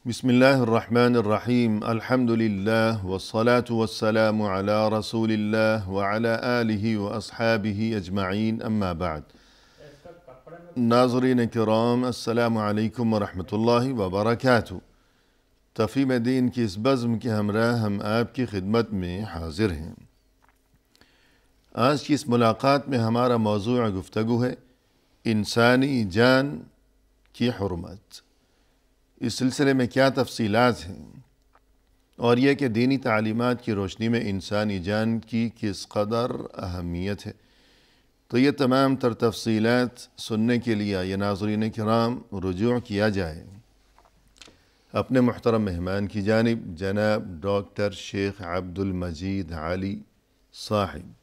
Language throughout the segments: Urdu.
بسم اللہ الرحمن الرحیم الحمد للہ والصلاة والسلام علی رسول اللہ وعلی آلہ واصحابہ اجمعین اما بعد۔ ناظرین کرام، السلام علیکم ورحمۃ اللہ وبرکاتہ۔ تفہیم دین کی اس بزم کے ہمراہ ہم آپ کی خدمت میں حاضر ہیں۔ آج کی اس ملاقات میں ہمارا موضوع گفتگو ہے انسانی جان کی حرمت۔ اس سلسلے میں کیا تفصیلات ہیں اور یہ کہ دینی تعلیمات کی روشنی میں انسانی جان کی کس قدر اہمیت ہے، تو یہ تمام تر تفصیلات سننے کے لیے یہ ناظرین کرام رجوع کیا جائے اپنے محترم مہمان کی جانب جناب ڈاکٹر شیخ عبد المجید علی صاحب۔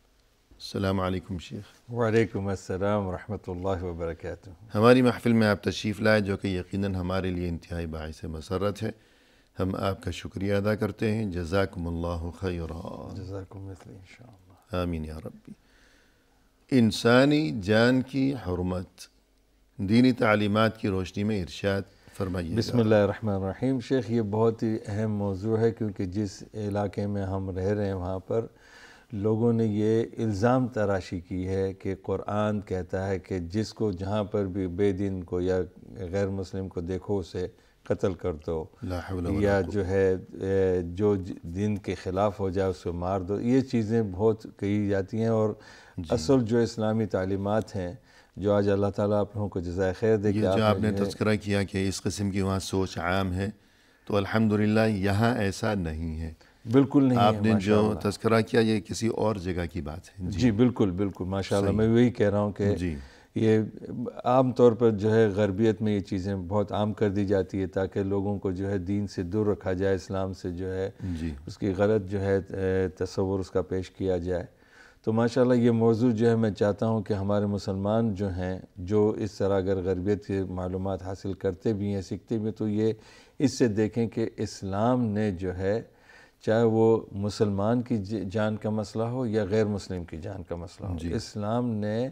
السلام علیکم شیخ۔ وعلیکم السلام ورحمۃ اللہ وبرکاتہ۔ ہماری محفل میں آپ تشریف لائے جو کہ یقیناً ہمارے لیے انتہائی باعث مسرت ہے۔ ہم آپ کا شکریہ ادا کرتے ہیں۔ جزاکم اللہ خیرا۔ جزاکم مثل انشاءاللہ۔ آمین یا ربی۔ انسانی جان کی حرمت، دینی تعلیمات کی روشنی میں ارشاد فرمائیے۔ بسم اللہ الرحمن الرحیم۔ شیخ، یہ بہت ہی اہم موضوع ہے کیونکہ جس علاقے میں ہم رہ رہے ہیں وہاں پر لوگوں نے یہ الزام تراشی کی ہے کہ قرآن کہتا ہے کہ جس کو جہاں پر بھی بے دین کو یا غیر مسلم کو دیکھو اسے قتل کر دو، لا حول ولا یا قوة۔ جو ہے جو دین کے خلاف ہو جائے اس کو مار دو۔ یہ چیزیں بہت کہی جاتی ہیں اور اصل جو اسلامی تعلیمات ہیں جو آج اللہ تعالیٰ آپ لوگوں کو جزائے خیر دے کہ یہ جو آپ نے تذکرہ کیا کہ اس قسم کی وہاں سوچ عام ہے، تو الحمدللہ یہاں ایسا نہیں ہے۔ بالکل نہیں ہے۔ آپ نے جو تذکرہ کیا یہ کسی اور جگہ کی بات ہے۔ جی بالکل بالکل، ماشاءاللہ میں وہی کہہ رہا ہوں کہ یہ عام طور پر جو ہے غربیت میں یہ چیزیں بہت عام کر دی جاتی ہے تاکہ لوگوں کو جو ہے دین سے دور رکھا جائے، اسلام سے جو ہے اس کی غلط جو ہے تصور اس کا پیش کیا جائے۔ تو ماشاءاللہ یہ موضوع جو ہے میں چاہتا ہوں کہ ہمارے مسلمان جو ہیں جو اس طرح اگر غربیت کی معلومات حاصل کرتے بھی ہیں، سیکھتے بھی ہیں، تو یہ اس سے دیکھیں کہ اسلام نے جو ہے چاہے وہ مسلمان کی جان کا مسئلہ ہو یا غیر مسلم کی جان کا مسئلہ ہو، اسلام نے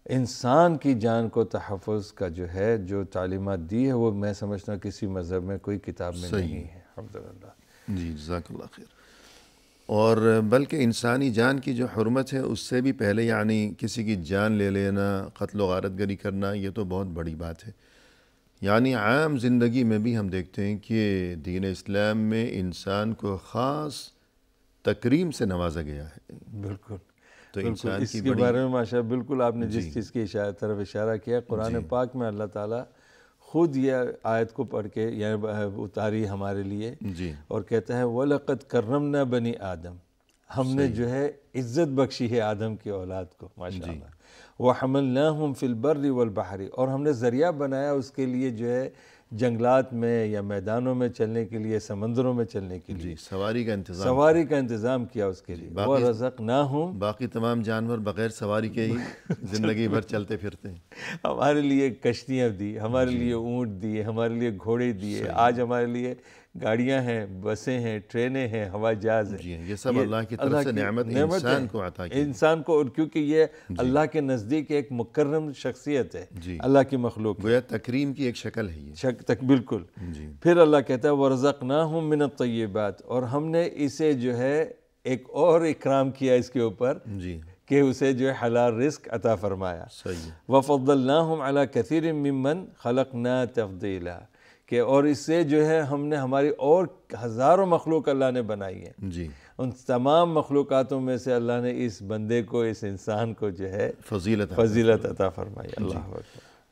انسان کی جان کو تحفظ کا جو ہے جو تعلیمات دی ہے وہ میں سمجھتا ہوں کسی مذہب میں کوئی کتاب میں نہیں ہے۔ الحمدللہ۔ جی جزاک اللہ خیر۔ اور بلکہ انسانی جان کی جو حرمت ہے اس سے بھی پہلے یعنی کسی کی جان لے لینا، قتل و غارت گری کرنا، یہ تو بہت بڑی بات ہے۔ یعنی عام زندگی میں بھی ہم دیکھتے ہیں کہ دین اسلام میں انسان کو خاص تکریم سے نوازا گیا ہے۔ بالکل تو بالکل، اس کے بارے میں ماشاء بالکل آپ نے جس چیز کی طرف اشارہ کیا، قرآن پاک میں اللہ تعالیٰ خود یہ آیت کو پڑھ کے یعنی اتاری ہمارے لیے اور کہتا ہے وَلَقَدْ كَرَّمْنَا بَنِي آدم، ہم نے جو ہے عزت بخشی ہے آدم کی اولاد کو ماشاءاللہ۔ وَحَمَلْنَاهُمْ فِي الْبَرِّ وَالْبَحْرِ، اور ہم نے ذریعہ بنایا اس کے لیے جو ہے جنگلات میں یا میدانوں میں چلنے کے لیے، سمندروں میں چلنے کے لیے سواری کا انتظام کیا اس کے لیے۔ وَرَزَقْنَاهُمْ، باقی تمام جانور بغیر سواری کے ہی زندگی بھر چلتے پھرتے ہیں۔ ہمارے لیے کشتیاں دی، ہمارے لیے اونٹ دیے، ہمارے لیے گھوڑے دیے، آج ہمارے لیے گاڑیاں ہیں، بسیں ہیں، ٹرینیں ہیں، ہوائی جہاز ہیں۔ یہ سب اللہ کی طرف سے نعمت انسان کو عطا کی، انسان کو، اور کیونکہ یہ اللہ کے نزدیک ایک مکرم شخصیت ہے اللہ کی مخلوق، گویا تکریم کی ایک شکل ہے یہ۔ بالکل۔ پھر اللہ کہتا ہے وَرَزَقْنَاهُمْ مِنَ الطَّيِّبَاتِ، اور ہم نے اسے جو ہے ایک اور اکرام کیا اس کے اوپر کہ اسے جو ہے حلال رزق عطا فرمایا۔ وَفَضَّلْنَاهُمْ عَلَى كَثِيرٍ مِّمَّنْ خَلَقْنَا تَفْضِيلًا، کہ اور اس سے جو ہے ہم نے ہماری اور ہزاروں مخلوق اللہ نے بنائی ہے، ان تمام مخلوقاتوں میں سے اللہ نے اس بندے کو، اس انسان کو جو ہے فضیلت عطا فرمائی۔ اللہ اکبر۔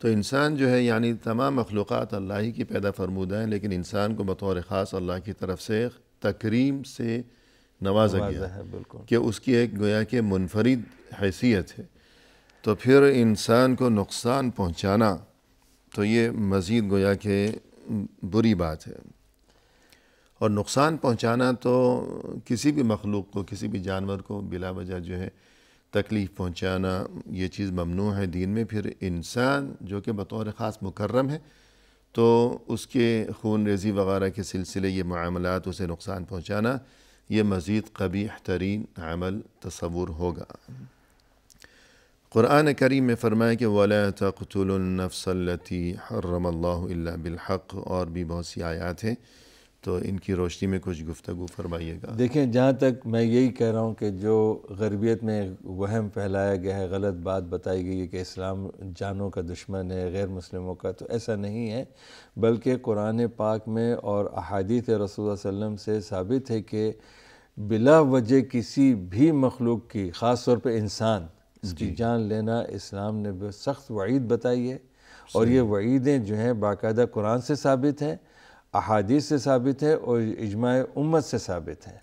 تو انسان جو ہے یعنی تمام مخلوقات اللہ ہی کی پیدا فرمودہ ہیں، لیکن انسان کو بطور خاص اللہ کی طرف سے تکریم سے نوازا گیا ہے، بالکل، کہ اس کی ایک گویا کہ منفرد حیثیت ہے۔ تو پھر انسان کو نقصان پہنچانا تو یہ مزید گویا کہ بری بات ہے، اور نقصان پہنچانا تو کسی بھی مخلوق کو، کسی بھی جانور کو بلا وجہ جو ہے تکلیف پہنچانا یہ چیز ممنوع ہے دین میں۔ پھر انسان جو کہ بطور خاص مکرم ہے تو اس کے خون ریزی وغیرہ کے سلسلے یہ معاملات اسے نقصان پہنچانا یہ مزید قبیح ترین عمل تصور ہوگا۔ قرآن کریم میں فرمایا کہ وَلَا تَقْتُلُوا النَّفْسَ الَّتِي حَرَّمَ اللَّهُ إِلَّا بِالْحَقِّ، اور بھی بہت سی آیات ہیں، تو ان کی روشنی میں کچھ گفتگو فرمائیے گا۔ دیکھیں، جہاں تک میں یہی کہہ رہا ہوں کہ جو غربیت میں وہم پھیلایا گیا ہے، غلط بات بتائی گئی ہے کہ اسلام جانوں کا دشمن ہے غیر مسلموں کا، تو ایسا نہیں ہے، بلکہ قرآن پاک میں اور احادیث رسول اللہ صلی اللہ علیہ وسلم سے ثابت ہے کہ بلا وجہ کسی بھی مخلوق کی، خاص طور پہ انسان، اس کی جان لینا اسلام نے سخت وعید بتائی ہے، اور یہ وعیدیں جو ہیں باقاعدہ قرآن سے ثابت ہیں، احادیث سے ثابت ہے، اور اجماع امت سے ثابت ہے۔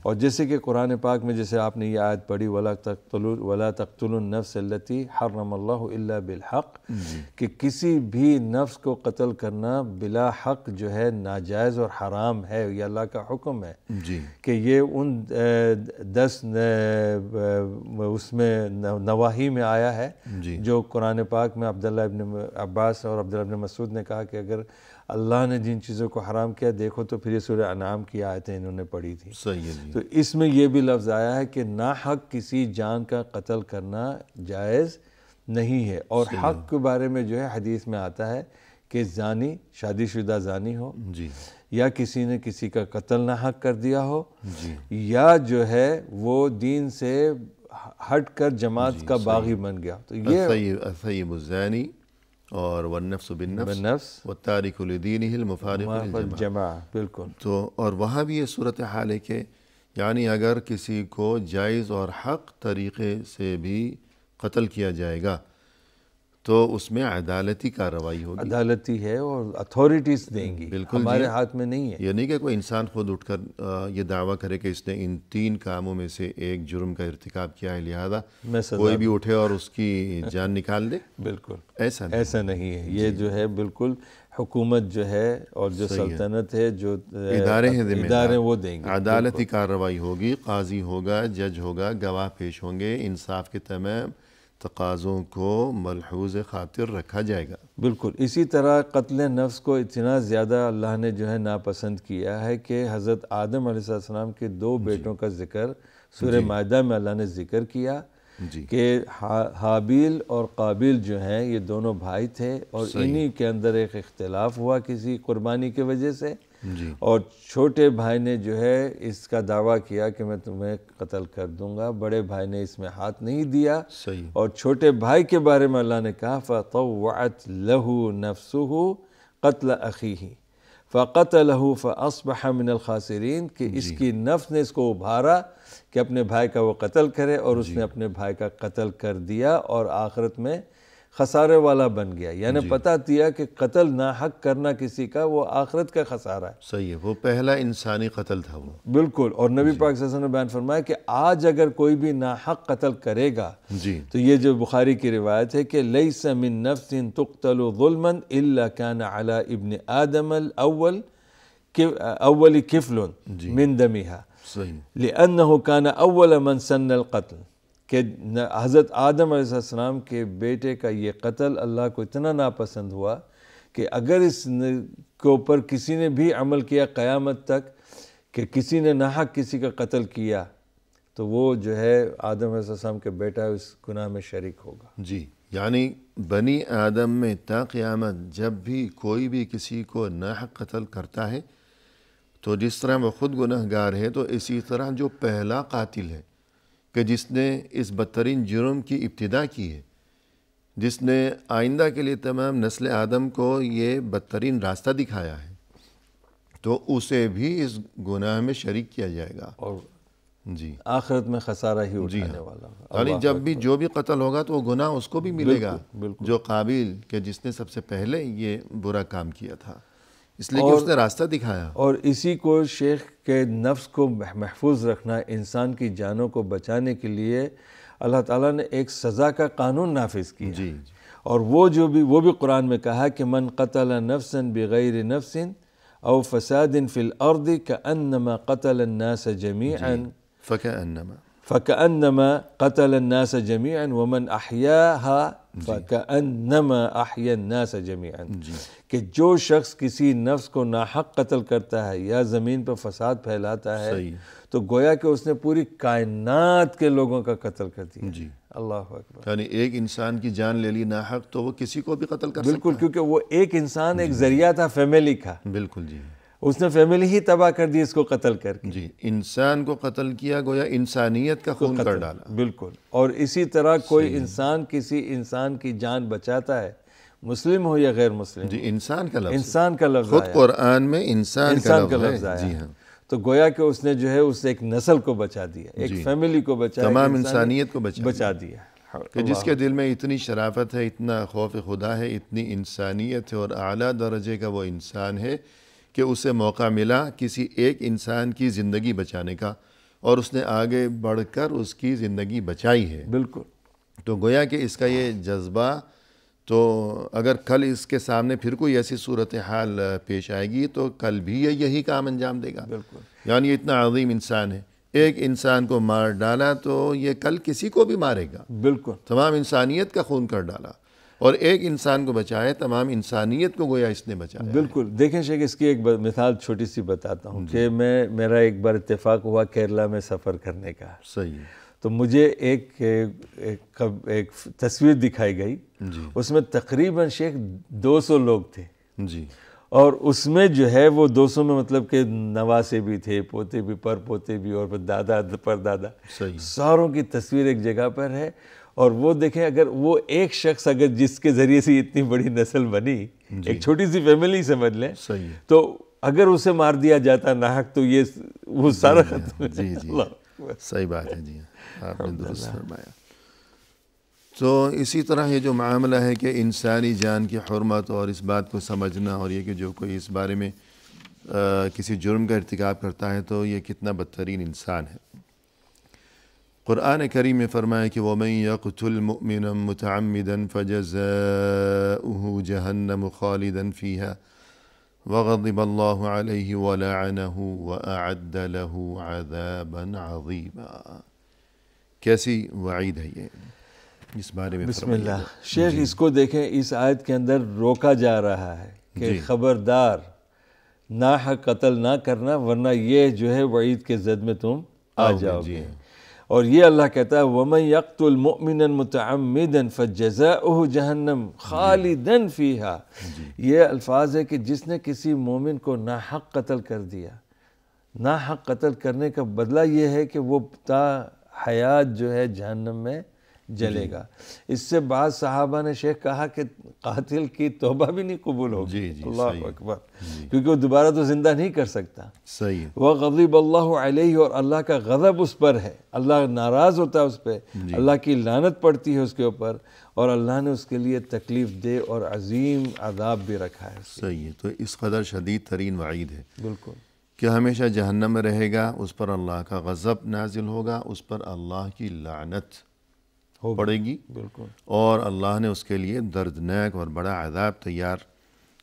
اور جیسے کہ قرآن پاک میں جیسے آپ نے یہ آیت پڑھی وَلَا تَقْتُلُوا النَّفْسَ الَّتِي حَرَّمَ اللَّهُ إِلَّا بِالْحَقِّ، کہ کسی بھی نفس کو قتل کرنا بلا حق جو ہے ناجائز اور حرام ہے، یہ اللہ کا حکم ہے کہ یہ ان 10 اس میں نواہی میں آیا ہے جو قرآن پاک میں عبداللہ ابن عباس اور عبداللہ ابن مسعود نے کہا کہ اگر اللہ نے جن چیزوں کو حرام کیا دیکھو تو پھر یہ سورہ انعام کی آیتیں انہوں نے پڑھی تھی۔ تو اس میں یہ بھی لفظ آیا ہے کہ ناحق کسی جان کا قتل کرنا جائز نہیں ہے، اور حق کے بارے میں جو ہے حدیث میں آتا ہے کہ زانی، شادی شدہ زانی ہو، یا کسی نے کسی کا قتل ناحق کر دیا ہو، یا جو ہے وہ دین سے ہٹ کر جماعت کا باغی بن گیا، تو یہ الثیب الزانی اور والنفس بالنفس والتارک لدینہ المفارق للجماعہ، بالکل۔ تو اور وہاں بھی یہ صورتحال ہے کہ یعنی اگر کسی کو جائز اور حق طریقے سے بھی قتل کیا جائے گا تو اس میں عدالتی کارروائی ہوگی، عدالتی ہے، اور اتھارٹیز دیں گی، بالکل ہمارے ہاتھ میں نہیں ہے۔ یہ نہیں کہ کوئی انسان خود اٹھ کر یہ دعویٰ کرے کہ اس نے ان 3 کاموں میں سے ایک جرم کا ارتکاب کیا ہے لہذا کوئی بھی اٹھے اور اس کی جان نکال دے، بالکل ایسا نہیں ہے۔ یہ جو ہے بالکل حکومت جو ہے اور جو سلطنت ہے، جو ادارے ہیں ذمہ دار، وہ دیں گے، عدالتی کارروائی ہوگی، قاضی ہوگا، جج ہوگا، گواہ پیش ہوں گے، انصاف کے تمام تقاضوں کو ملحوظ خاطر رکھا جائے گا۔ بالکل اسی طرح قتل نفس کو اتنا زیادہ اللہ نے جو ہے ناپسند کیا ہے کہ حضرت آدم علیہ السلام کے 2 بیٹوں کا ذکر سورہ مائدہ میں اللہ نے ذکر کیا کہ حابیل اور قابیل جو ہیں یہ دونوں بھائی تھے، اور انہی کے اندر ایک اختلاف ہوا کسی قربانی کی وجہ سے، اور چھوٹے بھائی نے جو ہے اس کا دعویٰ کیا کہ میں تمہیں قتل کر دوں گا، بڑے بھائی نے اس میں ہاتھ نہیں دیا، اور چھوٹے بھائی کے بارے میں اللہ نے کہا فَطَوَّعَتْ لَهُ نَفْسُهُ قَتْلَ أَخِيهِ فَقَتَلَهُ فَأَصْبَحَ مِنَ الْخَاسِرِينَ، کہ اس کی نفس نے اس کو ابھارا کہ اپنے بھائی کا وہ قتل کرے، اور اس نے اپنے بھائی کا قتل کر دیا اور آخرت میں خسارے والا بن گیا، یعنی پتہ دیا کہ قتل ناحق کرنا کسی کا وہ آخرت کا خسارہ ہے۔ صحیح ہے، وہ پہلا انسانی قتل تھا وہ، بالکل۔ اور نبی پاک صلی اللہ علیہ وسلم نے بیان فرمایا کہ آج اگر کوئی بھی ناحق قتل کرے گا تو یہ جو بخاری کی روایت ہے کہ لیس من نفس تقتل ظلما الا كان على ابن آدم الاول کفل من دمها لانه كان اول من سن القتل، کہ حضرت آدم علیہ السلام کے بیٹے کا یہ قتل اللہ کو اتنا ناپسند ہوا کہ اگر اس کے اوپر کسی نے بھی عمل کیا قیامت تک کہ کسی نے ناحق کسی کا قتل کیا تو وہ جو ہے آدم علیہ السلام کے بیٹا اس گناہ میں شریک ہوگا۔ جی، یعنی بنی آدم میں تا قیامت جب بھی کوئی بھی کسی کو ناحق قتل کرتا ہے تو جس طرح وہ خود گنہگار ہے، تو اسی طرح جو پہلا قاتل ہے کہ جس نے اس بدترین جرم کی ابتدا کی ہے، جس نے آئندہ کے لیے تمام نسل آدم کو یہ بدترین راستہ دکھایا ہے، تو اسے بھی اس گناہ میں شریک کیا جائے گا، اور جی آخرت میں خسارہ ہی اٹھانے والا۔ یعنی جب بھی جو بھی قتل ہوگا تو وہ گناہ اس کو بھی ملے گا، جو قابیل کہ جس نے سب سے پہلے یہ برا کام کیا تھا، اس لیے کہ اس نے راستہ دکھایا۔ اور اسی کو شیخ کے نفس کو محفوظ رکھنا، انسان کی جانوں کو بچانے کے لیے اللہ تعالیٰ نے ایک سزا کا قانون نافذ کیا، اور وہ بھی قرآن میں کہا کہ من قتل نفسا بغیر نفس او فساد فی الارض کأنما قتل الناس جميعا فكأنما قتل الناس جميعا ومن احیاها فكأنما احیا الناس جميعا، کہ جو شخص کسی نفس کو ناحق قتل کرتا ہے یا زمین پر فساد پھیلاتا ہے تو گویا کہ اس نے پوری کائنات کے لوگوں کا قتل کر دیا۔ اللہ اکبر. یعنی ایک انسان کی جان لے لی ناحق تو وہ کسی کو بھی قتل کر سکتا ہے. بالکل، کیونکہ وہ ایک انسان ایک ذریعہ تھا فیملی کا. بالکل جی. اس نے فیملی ہی تباہ کر دی اس کو قتل کر کے. جی، انسان کو قتل کیا، گویا انسانیت کا خون کر ڈالا. بالکل. اور اسی طرح کوئی انسان کسی انسان کی جان بچاتا ہے، مسلم ہو یا غیر مسلم. جی، انسان کا لفظ، انسان کا لفظ خود قرآن میں انسان کا لفظ ہے. جی ہاں. تو گویا کہ اس نے جو ہے اس ایک نسل کو بچا دیا، ایک فیملی کو بچا، تمام انسانیت کو بچا دیا. کہ جس کے دل میں اتنی شرافت ہے، اتنا خوف خدا ہے، اتنی انسانیت ہے اور اعلیٰ درجے کا وہ انسان ہے کہ اسے موقع ملا کسی ایک انسان کی زندگی بچانے کا اور اس نے آگے بڑھ کر اس کی زندگی بچائی ہے. بالکل. تو گویا کہ اس کا یہ جذبہ، تو اگر کل اس کے سامنے پھر کوئی ایسی صورتحال پیش آئے گی تو کل بھی یہ یہی کام انجام دے گا. بالکل. یعنی یہ اتنا عظیم انسان ہے، ایک انسان کو مار ڈالا تو یہ کل کسی کو بھی مارے گا. بالکل. تمام انسانیت کا خون کر ڈالا اور ایک انسان کو بچائے، تمام انسانیت کو گویا اس نے بچایا. بالکل. دیکھیں شیخ، اس کی ایک مثال چھوٹی سی بتاتا ہوں کہ میرا ایک بار اتفاق ہوا کیرلا میں سفر کرنے کا. صحیح ہے. تو مجھے ایک تصویر دکھائی گئی. اس میں تقریباً شیخ 200 لوگ تھے. جی. اور اس میں جو ہے وہ 200 میں مطلب کہ نواسے بھی تھے، پوتے بھی، پر پوتے بھی، اور دادا پر دادا، ساروں کی تصویر ایک جگہ پر ہے. اور وہ دیکھیں، اگر وہ ایک شخص اگر جس کے ذریعے سے اتنی بڑی نسل بنی، ایک چھوٹی سی فیملی سمجھ لیں، تو اگر اسے مار دیا جاتا ناحق تو یہ وہ سارا ختم. جی جی، صحیح بات ہے. جی آپ نے درست فرمایا. تو اسی طرح یہ جو معاملہ ہے کہ انسانی جان کی حرمت اور اس بات کو سمجھنا، اور یہ کہ جو کوئی اس بارے میں کسی جرم کا ارتکاب کرتا ہے تو یہ کتنا بدترین انسان ہے. قرآن کریم میں فرمایا کہ وَمَن يَقْتُلْ مُؤْمِنًا مُتَعَمِّدًا فَجَزَاؤُهُ جَهَنَّمُ خَالِدًا فِيهَا وَغَضِبَ اللَّهُ عَلَيْهِ وَلَعَنَهُ وَأَعَدَّ لَهُ عَذَابًا عَظِيمًا. کیسی وعید ہے یہ، اس بارے میں بسم اللہ. شیخ اس کو دیکھیں، اس آیت کے اندر روکا جا رہا ہے کہ خبردار ناحق قتل نہ کرنا، ورنہ یہ جو ہے وعید کے زد میں تم آ جاؤ گے. اور یہ اللہ کہتا ہے وَمَن يَقْتُلْ مُؤْمِنًا مُتَعَمِّدًا فَجَزَاؤُهُ جَهَنَّمْ خَالِدًا فِيهَا. یہ الفاظ ہے کہ جس نے کسی مومن کو ناحق قتل کر دیا، ناحق قتل کرنے کا بدلہ یہ ہے کہ وہ تا حیات جو ہے جہنم میں جلے گا. اس سے بعض صحابہ نے شیخ کہا کہ قاتل کی توبہ بھی نہیں قبول ہوگی. اللہ اکبر. کیونکہ وہ دوبارہ تو زندہ نہیں کر سکتا. صحیح. وَغَضِبَ اللَّهُ عَلَيْهِ، اور اللہ کا غضب اس پر ہے، اللہ ناراض ہوتا ہے اس پہ، اللہ کی لعنت پڑتی ہے اس کے اوپر، اور اللہ نے اس کے لیے تکلیف دہ اور عظیم عذاب بھی رکھا ہے. صحیح ہے. تو اس قدر شدید ترین وعید ہے. بالکل. کہ ہمیشہ جہنم میں رہے گا، اس پر اللہ کا غضب نازل ہوگا، اس پر اللہ کی لعنت پڑے گی. بالکل. اور اللہ نے اس کے لیے دردناک اور بڑا عذاب تیار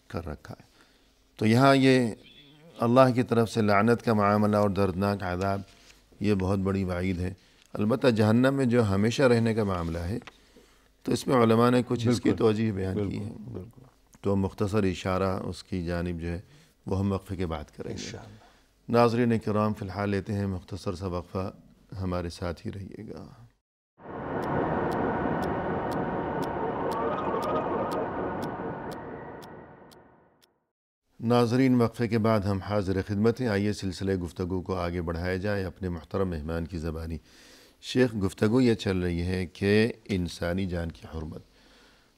کر رکھا ہے. تو یہاں یہ اللہ کی طرف سے لعنت کا معاملہ اور دردناک عذاب، یہ بہت بڑی وعید ہے. البتہ جہنم میں جو ہمیشہ رہنے کا معاملہ ہے تو اس میں علماء نے کچھ اس کی توجیہ بیان کی ہے. تو مختصر اشارہ اس کی جانب جو ہے وہ ہم وقفے کے بعد کریں گے. ناظرین کرام، فی الحال لیتے ہیں مختصر سا وقفہ، ہمارے ساتھ ہی رہیے گا. ناظرین، وقفے کے بعد ہم حاضر خدمت ہیں. آئیے سلسلے گفتگو کو آگے بڑھایا جائے اپنے محترم مہمان کی زبانی. شیخ، گفتگو یہ چل رہی ہے کہ انسانی جان کی حرمت،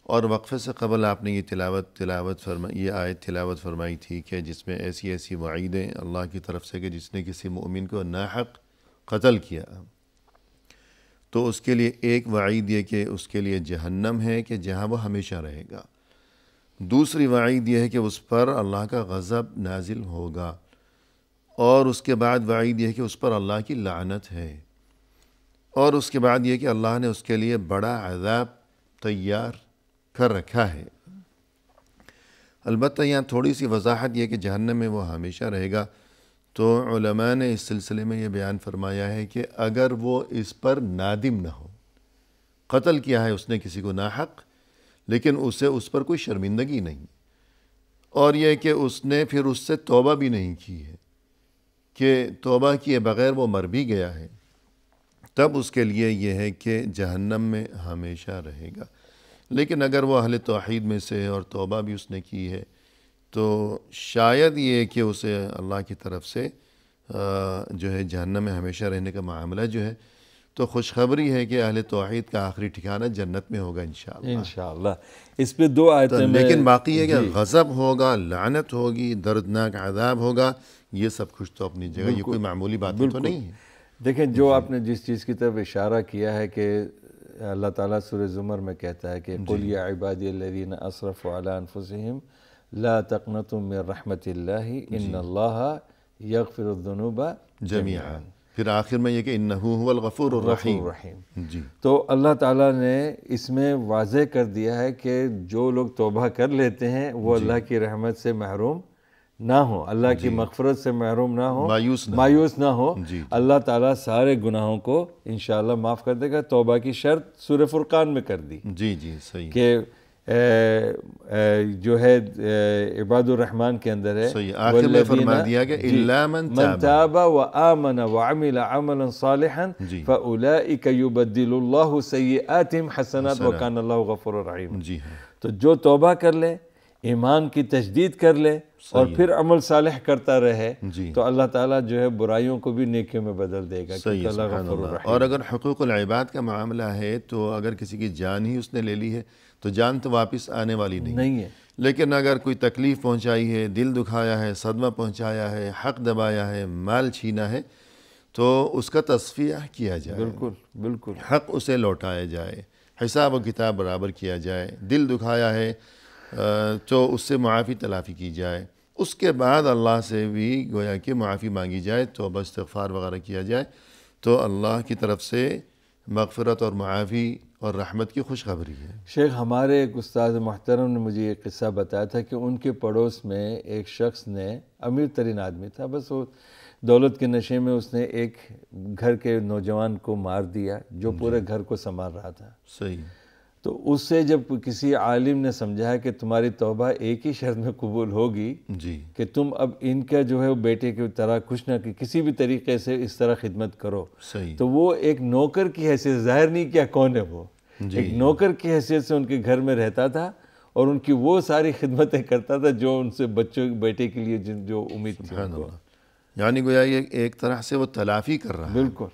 اور وقفے سے قبل آپ نے یہ آیت تلاوت فرمائی تھی کہ جس میں ایسی ایسی وعیدیں اللہ کی طرف سے کہ جس نے کسی مؤمن کو ناحق قتل کیا تو اس کے لیے ایک وعید یہ کہ اس کے لیے جہنم ہے کہ جہاں وہ ہمیشہ رہے گا. دوسری وعید یہ ہے کہ اس پر اللہ کا غضب نازل ہوگا، اور اس کے بعد وعید یہ ہے کہ اس پر اللہ کی لعنت ہے، اور اس کے بعد یہ کہ اللہ نے اس کے لیے بڑا عذاب تیار کر رکھا ہے. البتہ یہاں تھوڑی سی وضاحت یہ کہ جہنم میں وہ ہمیشہ رہے گا. تو علماء نے اس سلسلے میں یہ بیان فرمایا ہے کہ اگر وہ اس پر نادم نہ ہو، قتل کیا ہے اس نے کسی کو ناحق، لیکن اس پر کوئی شرمندگی نہیں، اور یہ کہ اس نے پھر اس سے توبہ بھی نہیں کی ہے، کہ توبہ کیے بغیر وہ مر بھی گیا ہے، تب اس کے لیے یہ ہے کہ جہنم میں ہمیشہ رہے گا۔ لیکن اگر وہ اہل توحید میں سے اور توبہ بھی اس نے کی ہے تو شاید یہ کہ اسے اللہ کی طرف سے جو ہے جہنم میں ہمیشہ رہنے کا معاملہ جو ہے تو خوشخبری ہے کہ اہل توحید کا آخری ٹھکانہ جنت میں ہوگا انشاءاللہ۔ انشاءاللہ۔ اس پہ 2 آیتیں میں، لیکن باقی ہے کہ غضب ہوگا، لعنت ہوگی، دردناک عذاب ہوگا، یہ سب کچھ تو اپنی جگہ، یہ کوئی معمولی بات تو نہیں ہے۔ دیکھیں جو آپ نے جس چیز کی طرف اشارہ کیا ہے کہ اللہ تعالیٰ سورہ زمر میں کہتا ہے کہ قُلْ يَا عِبَادِيَ الَّذِينَ أَسْرَفُوا عَلَىٰ أَنفُسِهِمْ لَا تَقْنَطُوا مِن رَحْمَةِ اللَّهِ إِنَّ اللَّهَ يَغْفِرُ الذُّنُوبَ جميعا، پھر آخر میں یہ کہ انہ هو الغفور الرحیم۔ جی، تو اللہ تعالیٰ نے اس میں واضح کر دیا ہے کہ جو لوگ توبہ کر لیتے ہیں وہ اللہ کی رحمت سے محروم نہ ہو، اللہ کی مغفرت سے محروم نہ ہو، مایوس نہ ہو۔ اللہ تعالیٰ سارے گناہوں کو انشاءاللہ معاف کر دے گا۔ توبہ کی شرط سورہ فرقان میں کر دی جی جی صحیح، کہ جو ہے عباد الرحمن کے اندر ہے صحیح، آخر میں فرما دیا کہ الا من تاب وآمن وعمل عملا صالحا فأولئک یبدل اللہ سیئاتہم حسنات وکان اللہ غفور رحیم۔ جی ہاں، تو جو توبہ کر لے، ایمان کی تجدید کر لے اور پھر عمل صالح کرتا رہے تو اللہ تعالیٰ جو ہے برائیوں کو بھی نیکیوں میں بدل دے گا، کیونکہ اللہ غفور رحیم۔ اور اگر حقوق العباد کا معاملہ ہے تو اگر کسی کی جان ہی اس نے لے لی ہے تو جان تو واپس آنے والی نہیں ہے، لیکن اگر کوئی تکلیف پہنچائی ہے، دل دکھایا ہے، صدمہ پہنچایا ہے، حق دبایا ہے، مال چھینا ہے تو اس کا تصفیہ کیا جائے، بالکل بالکل، حق اسے لوٹایا جائے، حساب و کتاب برابر کیا جائے، دل دکھایا ہے تو اس سے معافی تلافی کی جائے، اس کے بعد اللہ سے بھی گویا کہ معافی مانگی جائے، توبہ استغفار وغیرہ کیا جائے تو اللہ کی طرف سے مغفرت اور معافی اور رحمت کی خوشخبری ہے۔ شیخ ہمارے ایک استاد محترم نے مجھے یہ قصہ بتایا تھا کہ ان کے پڑوس میں ایک شخص نے، امیر ترین آدمی تھا، بس وہ دولت کے نشے میں اس نے ایک گھر کے نوجوان کو مار دیا جو پورے گھر کو سنبھال رہا تھا۔ صحیح، تو اس سے جب کسی عالم نے سمجھا کہ تمہاری توبہ ایک ہی شرط میں قبول ہوگی جی، کہ تم اب ان کا جو ہے بیٹے کی طرح کچھ نہ کسی بھی طریقے سے اس طرح خدمت کرو، صحیح، تو وہ ایک نوکر کی حیثیت، ظاہر نہیں کیا کون ہے وہ، ایک نوکر کی حیثیت سے ان کے گھر میں رہتا تھا اور ان کی وہ ساری خدمتیں کرتا تھا جو ان سے بچوں بیٹے کے لیے جو امید تھی ان کو۔ یعنی گویا یہ ایک طرح سے وہ تلافی کر رہا ہے بالکل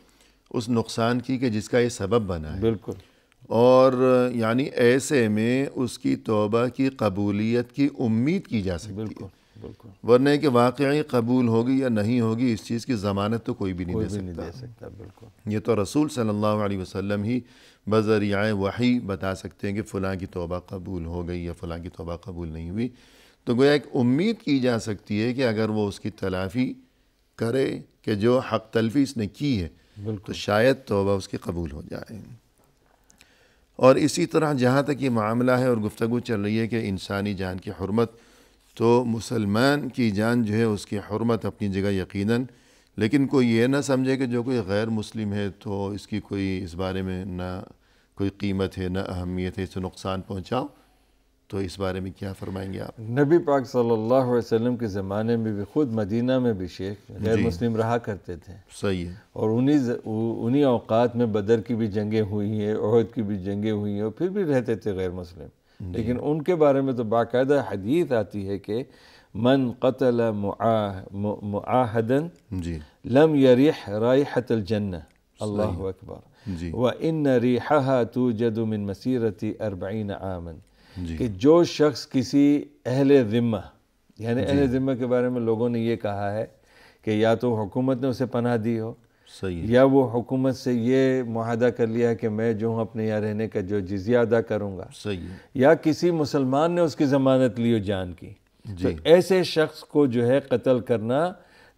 اس نقصان کی کہ جس کا یہ سبب بنا ہے، بالکل، اور یعنی ایسے میں اس کی توبہ کی قبولیت کی امید کی جا سکتی ہے، بالکل بالکل، ورنہ کہ واقعی قبول ہوگی یا نہیں ہوگی اس چیز کی ضمانت تو کوئی بھی نہیں دے سکتا۔ بالکل، یہ تو رسول صلی اللہ علیہ وسلم ہی بذریعہ وحی بتا سکتے ہیں کہ فلاں کی توبہ قبول ہو گئی یا فلاں کی توبہ قبول نہیں ہوئی، تو گویا ایک امید کی جا سکتی ہے کہ اگر وہ اس کی تلافی کرے کہ جو حق تلفی اس نے کی ہے تو شاید توبہ اس کی قبول ہو جائے۔ اور اسی طرح جہاں تک یہ معاملہ ہے اور گفتگو چل رہی ہے کہ انسانی جان کی حرمت، تو مسلمان کی جان جو ہے اس کی حرمت اپنی جگہ یقیناً، لیکن کوئی یہ نہ سمجھے کہ جو کوئی غیر مسلم ہے تو اس کی کوئی اس بارے میں نہ کوئی قیمت ہے نہ اہمیت ہے، اسے نقصان پہنچاؤ، تو اس بارے میں کیا فرمائیں گے آپ؟ نبی پاک صلی اللہ علیہ وسلم کے زمانے میں بھی خود مدینہ میں بھی شیخ غیر مسلم رہا کرتے تھے، صحیح ہے، اور انہی اوقات میں بدر کی بھی جنگیں ہوئی ہیں، احد کی بھی جنگیں ہوئی ہیں، اور پھر بھی رہتے تھے غیر مسلم، لیکن ان کے بارے میں تو باقاعدہ حدیث آتی ہے کہ من قتل معاہدا لم یریح رائحۃ الجنہ، اللہ اکبر، وَإِنَّ رِيحَهَا تُوجَدُ مِن مَسِيرَةِ 40 عَامًا، کہ جو شخص کسی اہل ذمہ، یعنی اہل ذمہ کے بارے میں لوگوں نے یہ کہا ہے کہ یا تو حکومت نے اسے پناہ دی ہو، یا وہ حکومت سے یہ معاہدہ کر لیا ہے کہ میں جو ہوں اپنے یہاں رہنے کا جو جزیہ ادا کروں گا، یا کسی مسلمان نے اس کی ضمانت لی ہو جان کی، تو ایسے شخص کو جو ہے قتل کرنا،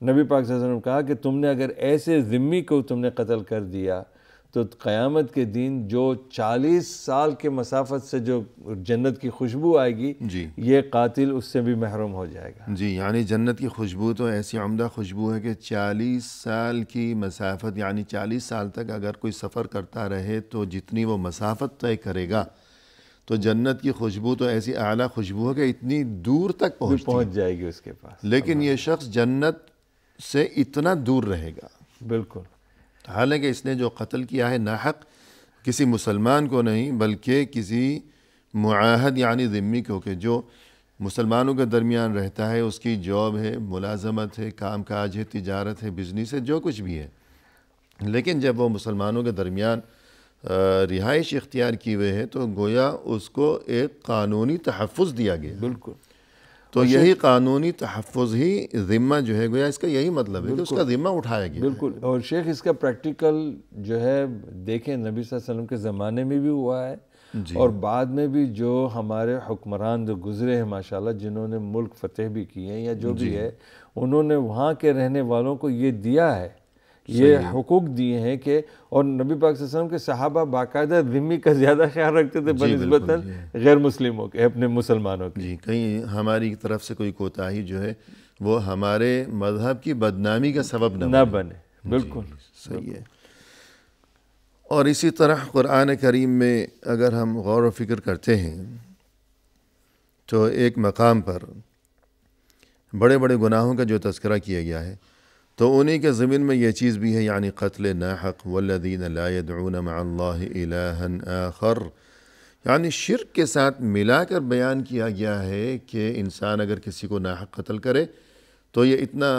نبی پاک صلی اللہ علیہ وسلم نے کہا کہ تم نے اگر ایسے ذمی کو تم نے قتل کر دیا تو قیامت کے دن جو 40 سال کے مسافت سے جو جنت کی خوشبو آئے گی، یہ قاتل اس سے بھی محروم ہو جائے گا۔ جی، یعنی جنت کی خوشبو تو ایسی عمدہ خوشبو ہے کہ 40 سال کی مسافت، یعنی 40 سال تک اگر کوئی سفر کرتا رہے تو جتنی وہ مسافت طے کرے گا تو جنت کی خوشبو تو ایسی اعلیٰ خوشبو ہے کہ اتنی دور تک پہنچ جائے گی اس کے پاس، لیکن یہ شخص جنت سے اتنا دور رہے گا۔ بالکل، حالانکہ اس نے جو قتل کیا ہے ناحق کسی مسلمان کو نہیں بلکہ کسی معاہد یعنی ذمی کو، کہ جو مسلمانوں کے درمیان رہتا ہے، اس کی جاب ہے، ملازمت ہے، کام کاج ہے، تجارت ہے، بزنس ہے، جو کچھ بھی ہے، لیکن جب وہ مسلمانوں کے درمیان رہائش اختیار کی ہوئے ہے تو گویا اس کو ایک قانونی تحفظ دیا گیا۔ بالکل، تو یہی قانونی تحفظ ہی ذمہ جو ہے گویا اس کا یہی مطلب ہے کہ اس کا ذمہ اٹھایا گیا۔ بالکل، اور شیخ اس کا پریکٹیکل جو ہے دیکھیں نبی صلی اللہ علیہ وسلم کے زمانے میں بھی ہوا ہے اور بعد میں بھی جو ہمارے حکمران جو گزرے ہیں ماشاءاللہ، جنہوں نے ملک فتح بھی کیے ہیں یا جو بھی ہے، انہوں نے وہاں کے رہنے والوں کو یہ دیا ہے، یہ حقوق دیے ہیں کہ، اور نبی پاک صلی اللہ علیہ وسلم کے صحابہ باقاعدہ ذمی کا زیادہ خیال رکھتے تھے بنسبتاً غیر مسلموں کے، اپنے مسلمانوں کے۔ جی، کہیں ہماری طرف سے کوئی کوتاہی جو ہے وہ ہمارے مذہب کی بدنامی کا سبب نہ بنے۔ بالکل صحیح ہے۔ اور اسی طرح قرآن کریم میں اگر ہم غور و فکر کرتے ہیں تو ایک مقام پر بڑے بڑے گناہوں کا جو تذکرہ کیا گیا ہے تو انہی کے ضمن میں یہ چیز بھی ہے، یعنی قتل ناحق والذین لا يدعون مع اللہ الہا آخر، یعنی شرک کے ساتھ ملا کر بیان کیا گیا ہے کہ انسان اگر کسی کو ناحق قتل کرے تو یہ اتنا